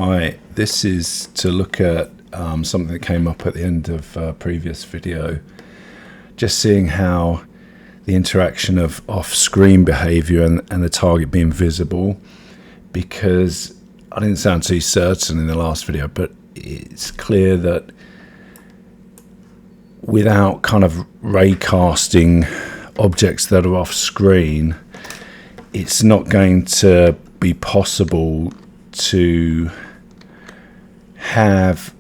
Hi, this is to look at something that came up at the end of a previous video. Just seeing how the interaction of off-screen behavior and the target being visible, because I didn't sound too certain in the last video, but it's clear that without kind of raycasting objects that are off-screen, it's not going to be possible to have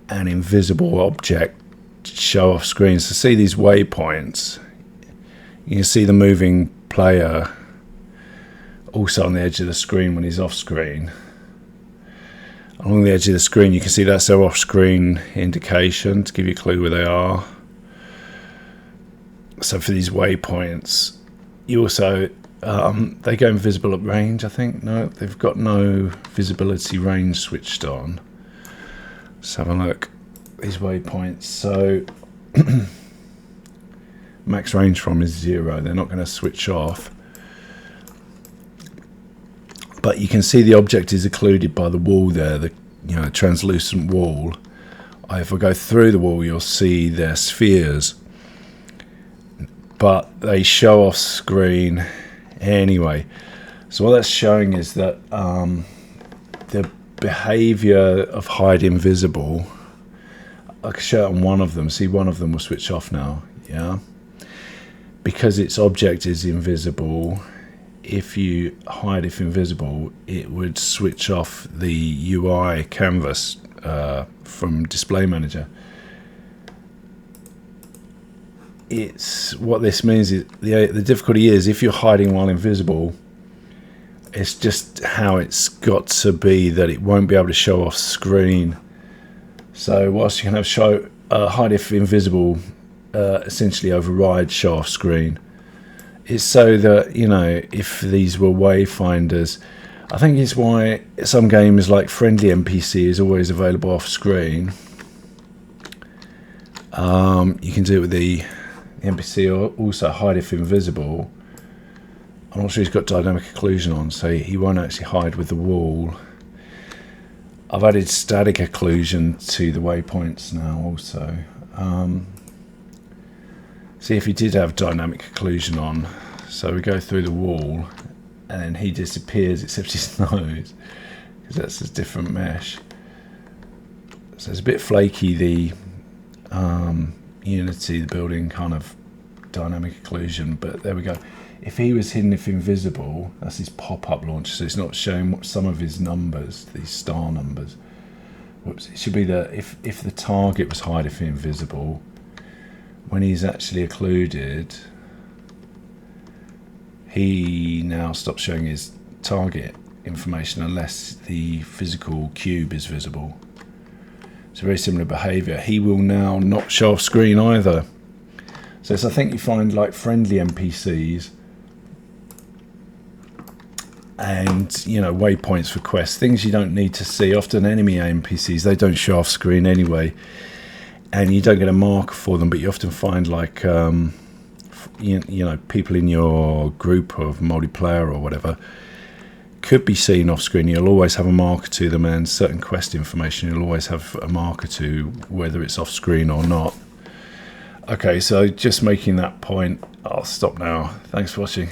an invisible object show off screen. So see these waypoints, you can see the moving player also on the edge of the screen when he's off screen. Along the edge of the screen you can see that's their off screen indication to give you a clue where they are. So for these waypoints, you also they go invisible at range, I think. No, they've got no visibility range switched on. Let's have a look. These waypoints, so max range from is 0. They're not going to switch off. But you can see the object is occluded by the wall there, the translucent wall. If I go through the wall, you'll see their spheres, but they show off screen anyway. So what that's showing is that the behavior of hide invisible, I can show it on one of them. See, one of them will switch off now, yeah? Because its object is invisible, if you hide if invisible, it would switch off the UI canvas from Display Manager. What this means is the difficulty is if you're hiding while invisible, it's just how it's got to be that it won't be able to show off screen. So whilst you can have hide if invisible essentially override show off screen, it's so that if these were wayfinders, I think it's why some games like Friendly NPC is always available off screen. You can do it with the NPC, or also hide if invisible. I'm not sure he's got dynamic occlusion on, so he won't actually hide with the wall. I've added static occlusion to the waypoints now also. See, if he did have dynamic occlusion on, so we go through the wall and then he disappears except his nose, because that's a different mesh. So it's a bit flaky, the Unity, the building kind of dynamic occlusion, but there we go. If he was hidden if invisible, that's his pop-up launcher, so it's not showing some of his numbers, these star numbers. Whoops, it should be that if the target was hide if invisible, when he's actually occluded, he now stops showing his target information unless the physical cube is visible. It's a very similar behavior. He will now not show off screen either. So I think you find like friendly NPCs and waypoints for quests, things you don't need to see. Often enemy NPCs, they don't show off screen anyway, and you don't get a marker for them, but you often find like people in your group of multiplayer or whatever could be seen off screen. You'll always have a marker to them, and certain quest information you'll always have a marker to, whether it's off screen or not. Okay, so just making that point, I'll stop now. Thanks for watching.